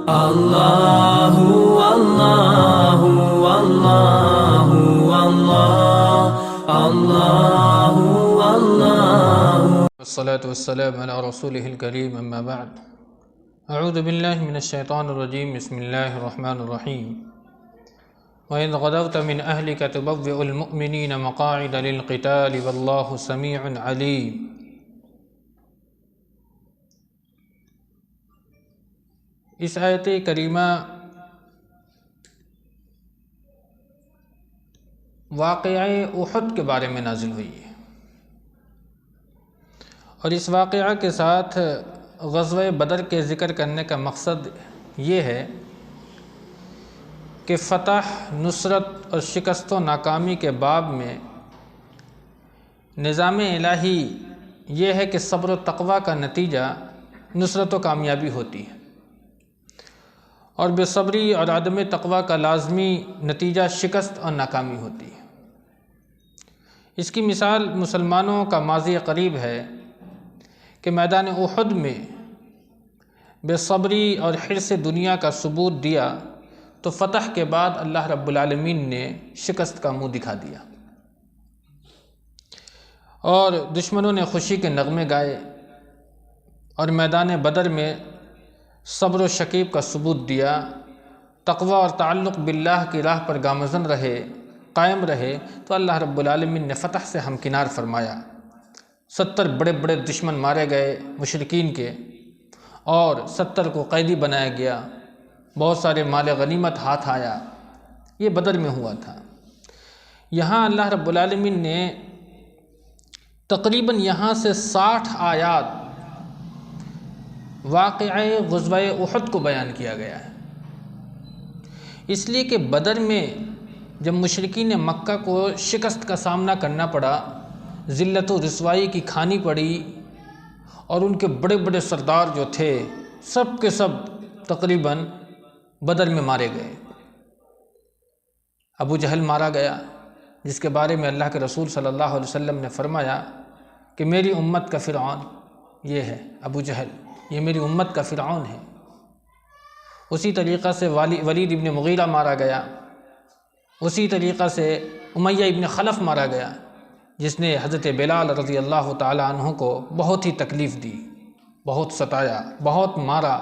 اللہ اللہ اللہ اللہ اللہ اللہ والصلاة والسلام على رسوله الكريم اما بعد اعوذ باللہ من الشیطان الرجیم بسم اللہ الرحمن الرحیم وَإِذْ غَدَوْتَ مِنْ أَهْلِكَ تُبَوِّئُ الْمُؤْمِنِينَ مَقَاعِدَ لِلْقِتَالِ وَاللَّهُ سَمِيعٌ عَلِيمٌ۔ اس آیت کریمہ واقعہ احد کے بارے میں نازل ہوئی ہے، اور اس واقعہ کے ساتھ غزوہ بدر کے ذکر کرنے کا مقصد یہ ہے کہ فتح، نصرت اور شکست و ناکامی کے باب میں نظام الہی یہ ہے کہ صبر و تقوی کا نتیجہ نصرت و کامیابی ہوتی ہے، اور بے صبری اور عدم تقوی کا لازمی نتیجہ شکست اور ناکامی ہوتی ہے۔ اس کی مثال مسلمانوں کا ماضی قریب ہے کہ میدان احد میں بے صبری اور حرص دنیا کا ثبوت دیا تو فتح کے بعد اللہ رب العالمین نے شکست کا منہ دکھا دیا، اور دشمنوں نے خوشی کے نغمے گائے، اور میدان بدر میں صبر و شکیب کا ثبوت دیا، تقوی اور تعلق باللہ کی راہ پر گامزن رہے، قائم رہے، تو اللہ رب العالمین نے فتح سے ہمکنار فرمایا۔ 70 بڑے بڑے دشمن مارے گئے مشرکین کے، اور 70 کو قیدی بنایا گیا، بہت سارے مال غنیمت ہاتھ آیا۔ یہ بدر میں ہوا تھا۔ یہاں اللہ رب العالمین نے تقریباً یہاں سے 60 آیات واقعہ غزوہ احد کو بیان کیا گیا ہے، اس لیے کہ بدر میں جب مشرکین مکہ کو شکست کا سامنا کرنا پڑا، ذلت و رسوائی کی کھانی پڑی، اور ان کے بڑے بڑے سردار جو تھے سب کے سب تقریباً بدر میں مارے گئے۔ ابو جہل مارا گیا، جس کے بارے میں اللہ کے رسول صلی اللہ علیہ وسلم نے فرمایا کہ میری امت کا فرعون یہ ہے ابو جہل، یہ میری امت کا فرعون ہے۔ اسی طریقہ سے ولید ابن مغیرہ مارا گیا، اسی طریقہ سے امیہ ابن خلف مارا گیا، جس نے حضرت بلال رضی اللہ تعالی عنہ کو بہت ہی تکلیف دی، بہت ستایا، بہت مارا،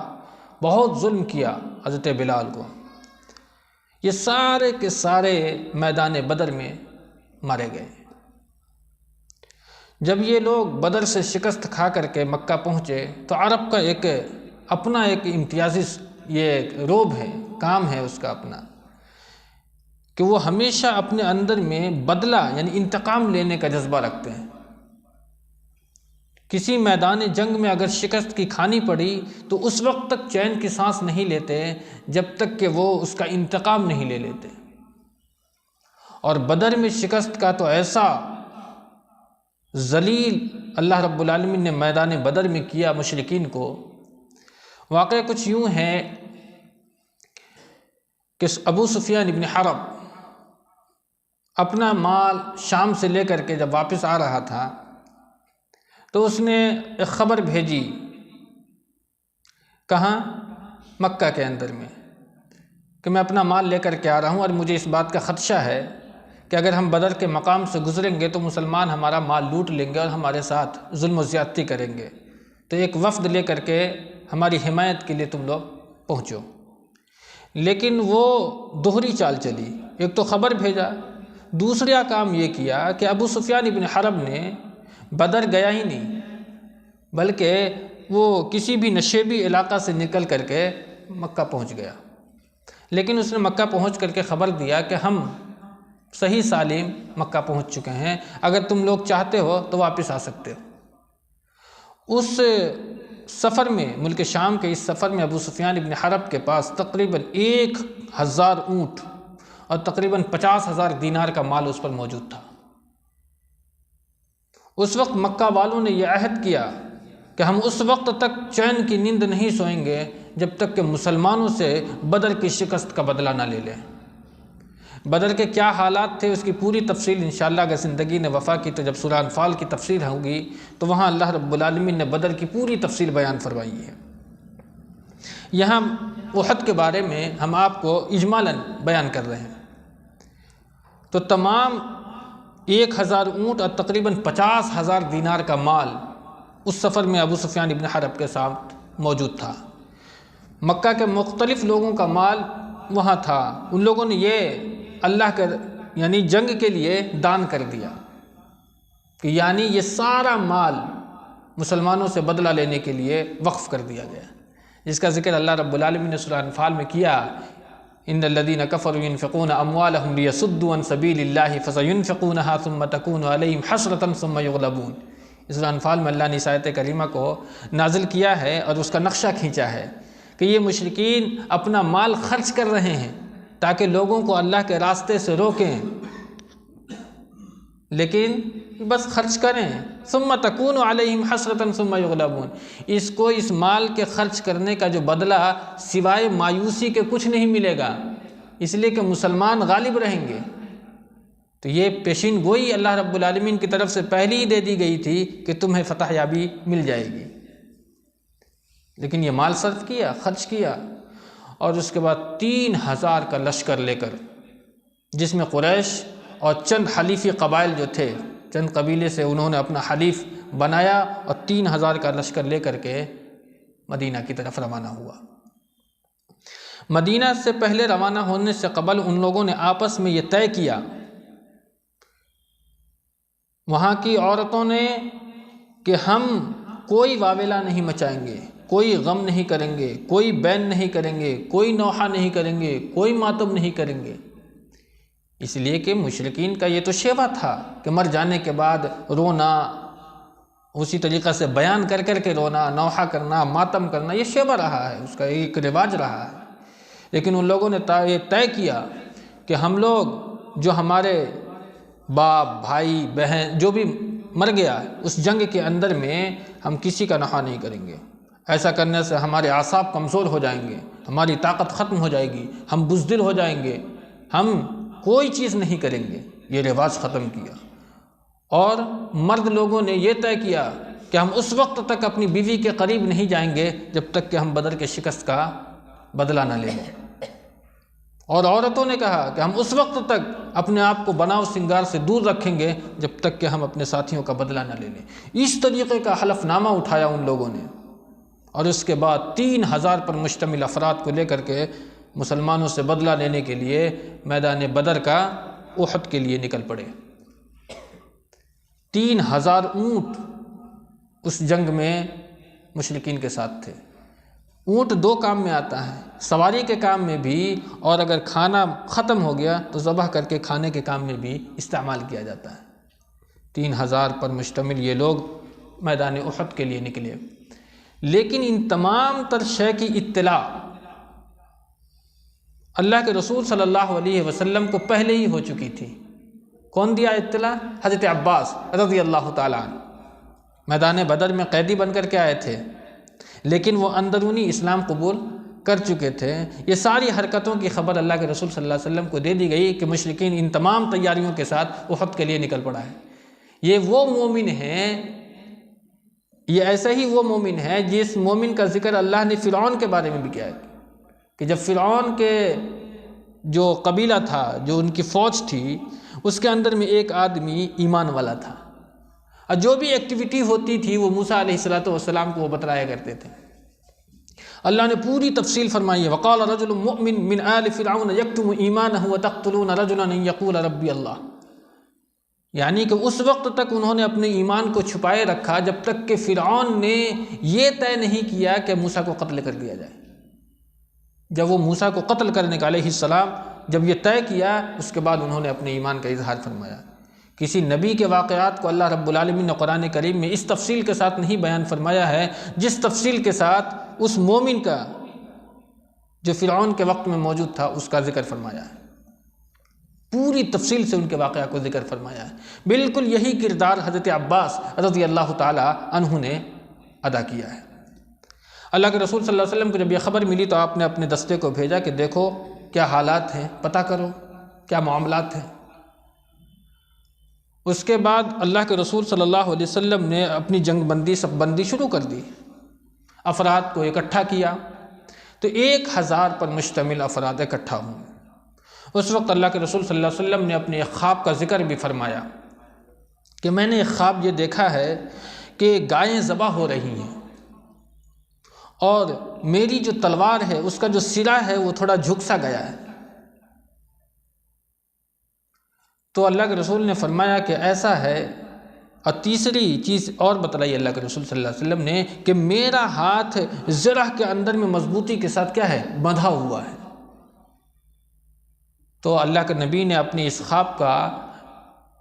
بہت ظلم کیا حضرت بلال کو۔ یہ سارے کے سارے میدان بدر میں مارے گئے۔ جب یہ لوگ بدر سے شکست کھا کر کے مکہ پہنچے تو عرب کا اپنا ایک امتیازی یہ روب ہے، کام ہے اس کا اپنا، کہ وہ ہمیشہ اپنے اندر میں بدلہ یعنی انتقام لینے کا جذبہ رکھتے ہیں۔ کسی میدان جنگ میں اگر شکست کی کھانی پڑی تو اس وقت تک چین کی سانس نہیں لیتے جب تک کہ وہ اس کا انتقام نہیں لے لیتے۔ اور بدر میں شکست کا تو ایسا ذلیل اللہ رب العالمین نے میدان بدر میں کیا مشرکین کو۔ واقعہ کچھ یوں ہے کہ ابو سفیان ابن حرب اپنا مال شام سے لے کر کے جب واپس آ رہا تھا تو اس نے ایک خبر بھیجی، کہاں؟ مکہ کے اندر میں، کہ میں اپنا مال لے کر کے آ رہا ہوں، اور مجھے اس بات کا خدشہ ہے کہ اگر ہم بدر کے مقام سے گزریں گے تو مسلمان ہمارا مال لوٹ لیں گے اور ہمارے ساتھ ظلم و زیادتی کریں گے، تو ایک وفد لے کر کے ہماری حمایت کے لیے تم لوگ پہنچو۔ لیکن وہ دوہری چال چلی، ایک تو خبر بھیجا، دوسرا کام یہ کیا کہ ابو سفیان ابن حرب نے بدر گیا ہی نہیں، بلکہ وہ کسی بھی نشیبی علاقہ سے نکل کر کے مکہ پہنچ گیا۔ لیکن اس نے مکہ پہنچ کر کے خبر دیا کہ ہم صحیح سالم مکہ پہنچ چکے ہیں، اگر تم لوگ چاہتے ہو تو واپس آ سکتے ہو۔ اس سفر میں، ملک شام کے اس سفر میں ابو سفیان ابن حرب کے پاس تقریباً 1000 اونٹ اور تقریباً 50,000 دینار کا مال اس پر موجود تھا۔ اس وقت مکہ والوں نے یہ عہد کیا کہ ہم اس وقت تک چین کی نیند نہیں سوئیں گے جب تک کہ مسلمانوں سے بدر کی شکست کا بدلہ نہ لے لیں۔ بدر کے کیا حالات تھے اس کی پوری تفصیل انشاءاللہ اگر زندگی نے وفا کی تو جب سورہ انفال کی تفسیر ہوگی تو وہاں اللہ رب العالمین نے بدر کی پوری تفصیل بیان فرمائی ہے۔ یہاں احد کے بارے میں ہم آپ کو اجمالاً بیان کر رہے ہیں۔ تو تمام 1000 اونٹ اور تقریباً 50,000 دینار کا مال اس سفر میں ابو سفیان ابن حرب کے ساتھ موجود تھا۔ مکہ کے مختلف لوگوں کا مال وہاں تھا، ان لوگوں نے یہ اللہ کے یعنی جنگ کے لیے دان کر دیا کہ یعنی یہ سارا مال مسلمانوں سے بدلہ لینے کے لیے وقف کر دیا گیا، جس کا ذکر اللہ رب العالمین نے سورہ انفال میں کیا، ان الذین کفروا ينفقون اموالهم لیصدوا عن سبیل اللہ فسینفقونها ثم تکون علیہم حسرۃ ثم یغلبون۔ اس سورہ انفال میں اللہ نے اس آیت کریمہ کو نازل کیا ہے اور اس کا نقشہ کھینچا ہے کہ یہ مشرکین اپنا مال خرچ کر رہے ہیں تاکہ لوگوں کو اللہ کے راستے سے روکیں، لیکن بس خرچ کریں، ثم تکون علیہم حسرۃ ثم یغلبون، اس کو اس مال کے خرچ کرنے کا جو بدلہ سوائے مایوسی کے کچھ نہیں ملے گا، اس لیے کہ مسلمان غالب رہیں گے۔ تو یہ پیشین گوئی اللہ رب العالمین کی طرف سے پہلے ہی دے دی گئی تھی کہ تمہیں فتح یابی مل جائے گی، لیکن یہ مال صرف کیا، خرچ کیا، اور اس کے بعد 3000 کا لشکر لے کر، جس میں قریش اور چند حلیفی قبائل جو تھے، چند قبیلے سے انہوں نے اپنا حلیف بنایا اور 3000 کا لشکر لے کر کے مدینہ کی طرف روانہ ہوا۔ مدینہ سے پہلے روانہ ہونے سے قبل ان لوگوں نے آپس میں یہ طے کیا، وہاں کی عورتوں نے، کہ ہم کوئی واویلا نہیں مچائیں گے، کوئی غم نہیں کریں گے، کوئی بین نہیں کریں گے، کوئی نوحہ نہیں کریں گے، کوئی ماتم نہیں کریں گے، اس لیے کہ مشرکین کا یہ تو شیوا تھا کہ مر جانے کے بعد رونا، اسی طریقہ سے بیان کر کر کے رونا، نوحہ کرنا، ماتم کرنا، یہ شیوا رہا ہے، اس کا ایک رواج رہا ہے۔ لیکن ان لوگوں نے یہ طے کیا کہ ہم لوگ جو ہمارے باپ، بھائی، بہن جو بھی مر گیا اس جنگ کے اندر میں ہم کسی کا نوحہ نہیں کریں گے، ایسا کرنے سے ہمارے اعصاب کمزور ہو جائیں گے، ہماری طاقت ختم ہو جائے گی، ہم بزدل ہو جائیں گے، ہم کوئی چیز نہیں کریں گے، یہ رواج ختم کیا۔ اور مرد لوگوں نے یہ طے کیا کہ ہم اس وقت تک اپنی بیوی کے قریب نہیں جائیں گے جب تک کہ ہم بدر کے شکست کا بدلہ نہ لیں گے، اور عورتوں نے کہا کہ ہم اس وقت تک اپنے آپ کو بناؤ سنگار سے دور رکھیں گے جب تک کہ ہم اپنے ساتھیوں کا بدلہ نہ لے لیں۔ اس طریقے کا حلف نامہ اٹھایا ان لوگوں نے، اور اس کے بعد 3000 پر مشتمل افراد کو لے کر کے مسلمانوں سے بدلہ لینے کے لیے میدان بدر کا احد کے لیے نکل پڑے۔ 3000 اونٹ اس جنگ میں مشرکین کے ساتھ تھے۔ اونٹ 2 کام میں آتا ہے، سواری کے کام میں بھی، اور اگر کھانا ختم ہو گیا تو ذبح کر کے کھانے کے کام میں بھی استعمال کیا جاتا ہے۔ 3000 پر مشتمل یہ لوگ میدان احد کے لیے نکلے، لیکن ان تمام تر شے کی اطلاع اللہ کے رسول صلی اللہ علیہ وسلم کو پہلے ہی ہو چکی تھی۔ کون دیا اطلاع؟ حضرت عباس رضی اللہ تعالیٰ عنہ میدان بدر میں قیدی بن کر کے آئے تھے، لیکن وہ اندرونی اسلام قبول کر چکے تھے۔ یہ ساری حرکتوں کی خبر اللہ کے رسول صلی اللہ علیہ وسلم کو دے دی گئی کہ مشرکین ان تمام تیاریوں کے ساتھ احد کے لیے نکل پڑا ہے۔ یہ وہ مومن ہیں، یہ ایسا ہی وہ مومن ہے جس مومن کا ذکر اللہ نے فرعون کے بارے میں بھی کیا ہے کہ جب فرعون کے جو قبیلہ تھا، جو ان کی فوج تھی، اس کے اندر میں ایک آدمی ایمان والا تھا، اور جو بھی ایکٹیویٹی ہوتی تھی وہ موسیٰ علیہ السلام کو وہ بتلایا کرتے تھے۔ اللہ نے پوری تفصیل فرمائی ہے، وقال رجل مؤمن من آل فرعون یکتم ایمانہ وتقتلون رجلا یقول ربی اللہ، یعنی کہ اس وقت تک انہوں نے اپنے ایمان کو چھپائے رکھا جب تک کہ فرعون نے یہ طے نہیں کیا کہ موسیٰ کو قتل کر دیا جائے۔ جب وہ موسیٰ کو قتل کرنے کا علیہ السلام جب یہ طے کیا، اس کے بعد انہوں نے اپنے ایمان کا اظہار فرمایا۔ کسی نبی کے واقعات کو اللہ رب العالمین نے قرآن کریم میں اس تفصیل کے ساتھ نہیں بیان فرمایا ہے جس تفصیل کے ساتھ اس مومن کا جو فرعون کے وقت میں موجود تھا اس کا ذکر فرمایا ہے۔ پوری تفصیل سے ان کے واقعہ کو ذکر فرمایا ہے۔ بالکل یہی کردار حضرت عباس رضی اللہ تعالی عنہ نے ادا کیا ہے۔ اللہ کے رسول صلی اللہ علیہ وسلم کو جب یہ خبر ملی تو آپ نے اپنے دستے کو بھیجا کہ دیکھو کیا حالات ہیں، پتہ کرو کیا معاملات ہیں۔ اس کے بعد اللہ کے رسول صلی اللہ علیہ وسلم نے اپنی جنگ بندی، صف بندی شروع کر دی، افراد کو اکٹھا کیا۔ تو 1000 پر مشتمل افراد اکٹھا ہوں۔ اس وقت اللہ کے رسول صلی اللہ علیہ وسلم نے اپنے ایک خواب کا ذکر بھی فرمایا کہ میں نے ایک خواب یہ دیکھا ہے کہ گائیں ذبح ہو رہی ہیں اور میری جو تلوار ہے اس کا جو سرا ہے وہ تھوڑا جھک سا گیا ہے۔ تو اللہ کے رسول نے فرمایا کہ ایسا ہے، اور تیسری چیز اور بتلائی اللہ کے رسول صلی اللہ علیہ وسلم نے کہ میرا ہاتھ زرہ کے اندر میں مضبوطی کے ساتھ کیا ہے، بندھا ہوا ہے۔ تو اللہ کے نبی نے اپنی اس خواب کا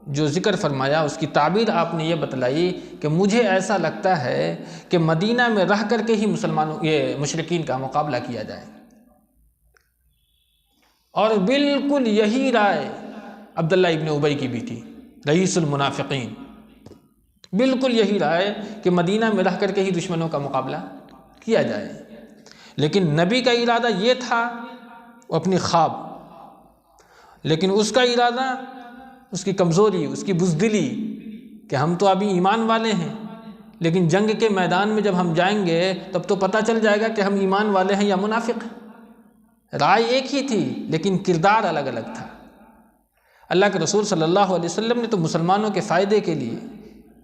جو ذکر فرمایا اس کی تعبیر آپ نے یہ بتلائی کہ مجھے ایسا لگتا ہے کہ مدینہ میں رہ کر کے ہی مشرکین کا مقابلہ کیا جائے۔ اور بالکل یہی رائے عبداللہ ابن ابی کی بھی تھی، رئیس المنافقین۔ بالکل یہی رائے کہ مدینہ میں رہ کر کے ہی دشمنوں کا مقابلہ کیا جائے، لیکن نبی کا ارادہ یہ تھا، وہ اپنی خواب، لیکن اس کا ارادہ، اس کی کمزوری، اس کی بزدلی کہ ہم تو ابھی ایمان والے ہیں، لیکن جنگ کے میدان میں جب ہم جائیں گے تب تو پتہ چل جائے گا کہ ہم ایمان والے ہیں یا منافق ہیں۔ رائے ایک ہی تھی لیکن کردار الگ الگ تھا۔ اللہ کے رسول صلی اللہ علیہ وسلم نے تو مسلمانوں کے فائدے کے لیے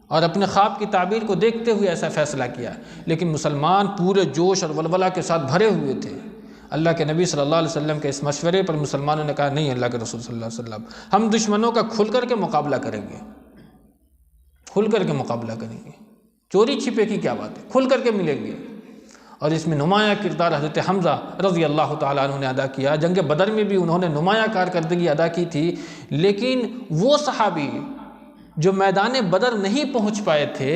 اور اپنے خواب کی تعبیر کو دیکھتے ہوئے ایسا فیصلہ کیا، لیکن مسلمان پورے جوش اور ولولہ کے ساتھ بھرے ہوئے تھے۔ اللہ کے نبی صلی اللہ علیہ وسلم کے اس مشورے پر مسلمانوں نے کہا نہیں، اللہ کے رسول صلی اللہ علیہ وسلم، ہم دشمنوں کا کھل کر کے مقابلہ کریں گے، کھل کر کے مقابلہ کریں گے، چوری چھپے کی کیا بات ہے، کھل کر کے ملیں گے۔ اور اس میں نمایاں کردار حضرت حمزہ رضی اللہ تعالیٰ عنہ نے ادا کیا۔ جنگ بدر میں بھی انہوں نے نمایاں کارکردگی ادا کی تھی، لیکن وہ صحابی جو میدان بدر نہیں پہنچ پائے تھے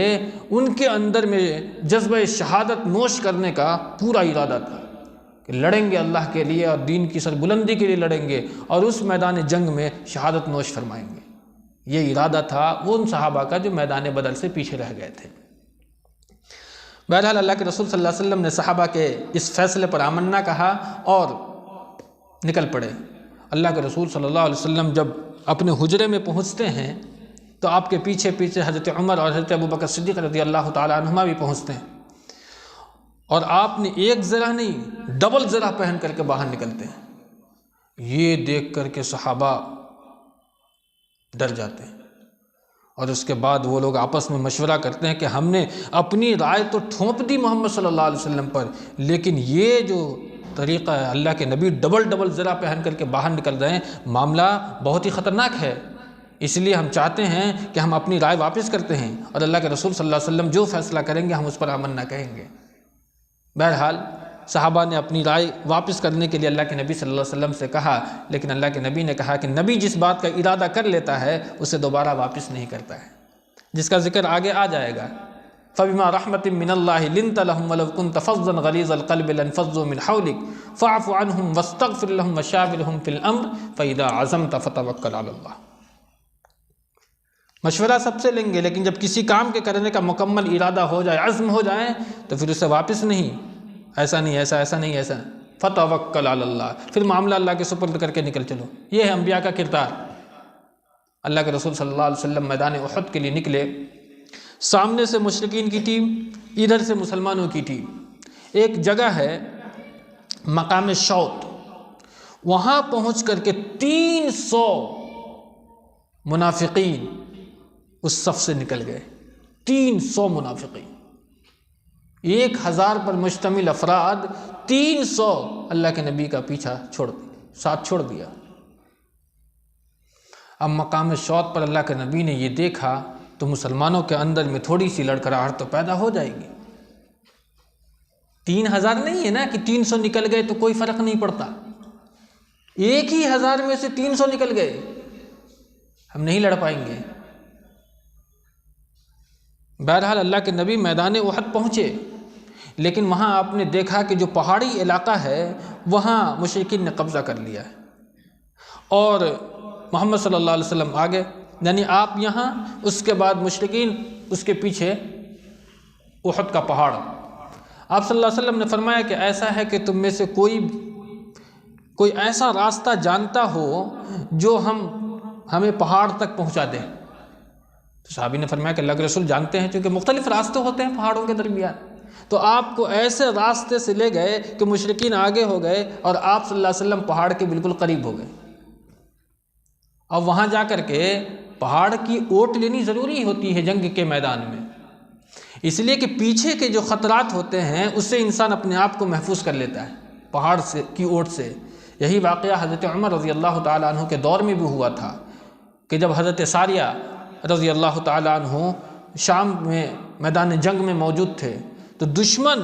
ان کے اندر میں جذبہ شہادت نوش کرنے کا پورا ارادہ تھا کہ لڑیں گے اللہ کے لیے اور دین کی سربلندی کے لیے لڑیں گے اور اس میدان جنگ میں شہادت نوش فرمائیں گے۔ یہ ارادہ تھا وہ ان صحابہ کا جو میدان بدر سے پیچھے رہ گئے تھے۔ بہرحال اللہ کے رسول صلی اللہ علیہ وسلم نے صحابہ کے اس فیصلے پر آمنا کہا اور نکل پڑے۔ اللہ کے رسول صلی اللہ علیہ وسلم جب اپنے حجرے میں پہنچتے ہیں تو آپ کے پیچھے پیچھے حضرت عمر اور حضرت ابوبکر صدیق رضی اللہ تعالیٰ عنہما بھی پہنچتے ہیں، اور آپ نے ایک زرہ نہیں ڈبل زرہ پہن کر کے باہر نکلتے ہیں۔ یہ دیکھ کر کے صحابہ ڈر جاتے ہیں، اور اس کے بعد وہ لوگ آپس میں مشورہ کرتے ہیں کہ ہم نے اپنی رائے تو ٹھونپ دی محمد صلی اللہ علیہ وسلم پر، لیکن یہ جو طریقہ ہے اللہ کے نبی ڈبل زرہ پہن کر کے باہر نکل رہے ہیں، معاملہ بہت ہی خطرناک ہے، اس لیے ہم چاہتے ہیں کہ ہم اپنی رائے واپس کرتے ہیں، اور اللہ کے رسول صلی اللہ علیہ وسلم جو فیصلہ کریں گے ہم اس پر آمن نہ کہیں گے۔ بہرحال صحابہ نے اپنی رائے واپس کرنے کے لیے اللہ کے نبی صلی اللہ علیہ وسلم سے کہا، لیکن اللہ کے نبی نے کہا کہ نبی جس بات کا ارادہ کر لیتا ہے اسے دوبارہ واپس نہیں کرتا ہے، جس کا ذکر آگے آ جائے گا۔ فَبِمَا رَحْمَةٍ مِّنَ اللَّهِ لِنْتَ لَهُمْ وَلَوْ كُنْتَ فَظًّا غَلِيظَ الْقَلْبِ لَانفَضُّوا مِنْ حَوْلِكَ فَاعْفُ عَنْهُمْ وَاسْتَغْفِرْ لَهُمْ وَشَاوِرْهُمْ فِي الْأَمْرِ فَإِذَا عَزَمْتَ فَتَوَكَّلْ عَلَى اللَّهِ۔ مشورہ سب سے لیں گے، لیکن جب کسی کام کے کرنے کا مکمل ارادہ ہو جائے، عزم ہو جائے، تو پھر اسے واپس نہیں، ایسا نہیں، ایسا نہیں، ایسا فتوکل علی اللہ، پھر معاملہ اللہ کے سپرد کر کے نکل چلو۔ یہ ہے انبیاء کا کردار۔ اللہ کے رسول صلی اللہ علیہ وسلم میدان احد کے لیے نکلے، سامنے سے مشرکین کی ٹیم، ادھر سے مسلمانوں کی ٹیم۔ ایک جگہ ہے مقام شوط، وہاں پہنچ کر کے 300 منافقین اس صف سے نکل گئے، 300 منافقین، 1000 پر مشتمل افراد، 300 اللہ کے نبی کا پیچھا ساتھ چھوڑ دیا۔ اب مقام شوط پر اللہ کے نبی نے یہ دیکھا تو مسلمانوں کے اندر میں تھوڑی سی لڑکھڑاہٹ تو پیدا ہو جائے گی۔ 3000 نہیں ہے نا کہ 300 نکل گئے تو کوئی فرق نہیں پڑتا، ایک ہی 1000 میں سے 300 نکل گئے، ہم نہیں لڑ پائیں گے۔ بہرحال اللہ کے نبی میدان احد پہنچے، لیکن وہاں آپ نے دیکھا کہ جو پہاڑی علاقہ ہے وہاں مشرکین نے قبضہ کر لیا ہے، اور محمد صلی اللہ علیہ وسلم آگے، یعنی آپ یہاں، اس کے بعد مشرکین اس کے پیچھے احد کا پہاڑ۔ آپ صلی اللہ علیہ وسلم نے فرمایا کہ ایسا ہے کہ تم میں سے کوئی ایسا راستہ جانتا ہو جو ہمیں پہاڑ تک پہنچا دے۔ تو صحابی نے فرمایا کہ اللہ کے رسول جانتے ہیں، چونکہ مختلف راستے ہوتے ہیں پہاڑوں کے درمیان، تو آپ کو ایسے راستے سے لے گئے کہ مشرکین آگے ہو گئے اور آپ صلی اللہ علیہ وسلم پہاڑ کے بالکل قریب ہو گئے. اور وہاں جا کر کے پہاڑ کی اوٹ لینی ضروری ہوتی ہے جنگ کے میدان میں، اس لیے کہ پیچھے کے جو خطرات ہوتے ہیں اس سے انسان اپنے آپ کو محفوظ کر لیتا ہے پہاڑ سے کی اوٹ سے. یہی واقعہ حضرت عمر رضی اللہ تعالیٰ عنہ کے دور میں بھی ہوا تھا کہ جب حضرت ساریہ رضی اللہ تعالیٰ عنہ شام میں میدان جنگ میں موجود تھے تو دشمن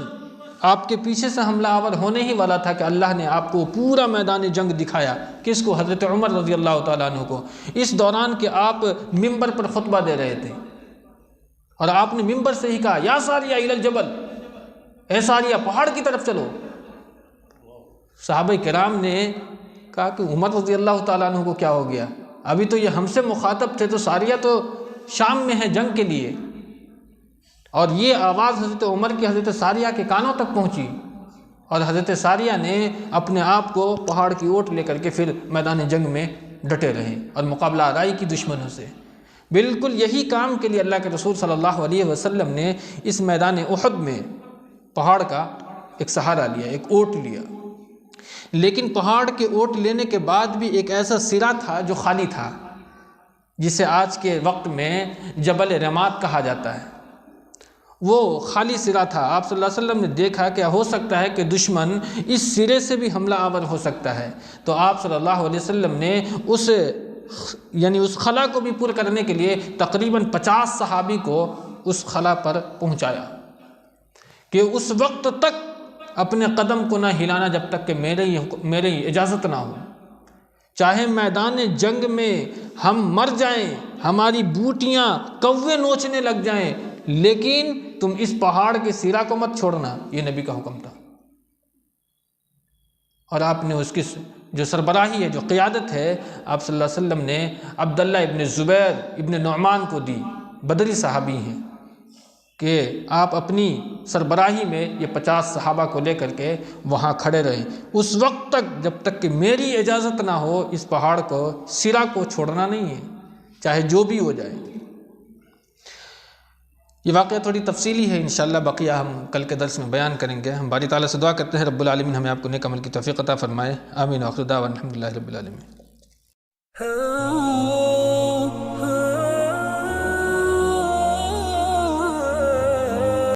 آپ کے پیچھے سے حملہ آور ہونے ہی والا تھا کہ اللہ نے آپ کو پورا میدان جنگ دکھایا. کس کو؟ حضرت عمر رضی اللہ تعالیٰ عنہ کو. اس دوران کہ آپ ممبر پر خطبہ دے رہے تھے اور آپ نے ممبر سے ہی کہا یا ساریہ الی الجبل، اے ساریہ پہاڑ کی طرف چلو. صحابہ کرام نے کہا کہ عمر رضی اللہ تعالیٰ عنہ کو کیا ہو گیا؟ ابھی تو یہ ہم سے مخاطب تھے، تو ساریہ تو شام میں ہے جنگ کے لیے. اور یہ آواز حضرت عمر کی حضرت ساریہ کے کانوں تک پہنچی اور حضرت ساریہ نے اپنے آپ کو پہاڑ کی اوٹ لے کر کے پھر میدان جنگ میں ڈٹے رہے اور مقابلہ آرائی کی دشمنوں سے. بالکل یہی کام کے لیے اللہ کے رسول صلی اللہ علیہ وسلم نے اس میدان احد میں پہاڑ کا ایک سہارا لیا، ایک اوٹ لیا. لیکن پہاڑ کے اوٹ لینے کے بعد بھی ایک ایسا سرا تھا جو خالی تھا، جسے آج کے وقت میں جبل رماد کہا جاتا ہے. وہ خالی سرا تھا. آپ صلی اللہ علیہ وسلم نے دیکھا کہ ہو سکتا ہے کہ دشمن اس سرے سے بھی حملہ آور ہو سکتا ہے، تو آپ صلی اللہ علیہ وسلم نے اس خلا کو بھی پورا کرنے کے لیے تقریباً 50 صحابی کو اس خلا پر پہنچایا کہ اس وقت تک اپنے قدم کو نہ ہلانا جب تک کہ میری اجازت نہ ہو. چاہے میدان جنگ میں ہم مر جائیں، ہماری بوٹیاں کوے نوچنے لگ جائیں، لیکن تم اس پہاڑ کے سرا کو مت چھوڑنا. یہ نبی کا حکم تھا. اور آپ نے اس کی جو سربراہی ہے، جو قیادت ہے، آپ صلی اللہ علیہ وسلم نے عبداللہ ابن زبیر ابن نعمان کو دی. بدری صحابی ہیں کہ آپ اپنی سربراہی میں یہ 50 صحابہ کو لے کر کے وہاں کھڑے رہیں اس وقت تک جب تک کہ میری اجازت نہ ہو. اس پہاڑ کو سرا کو چھوڑنا نہیں ہے، چاہے جو بھی ہو جائے. یہ واقعہ تھوڑی تفصیلی ہے، انشاءاللہ بقیہ ہم کل کے درس میں بیان کریں گے. ہم باری تعالیٰ سے دعا کرتے ہیں رب العالمین ہمیں آپ کو نیک عمل کی توفیق عطا فرمائے. آمین. وآخر دعوانا الحمدللہ رب العالمین.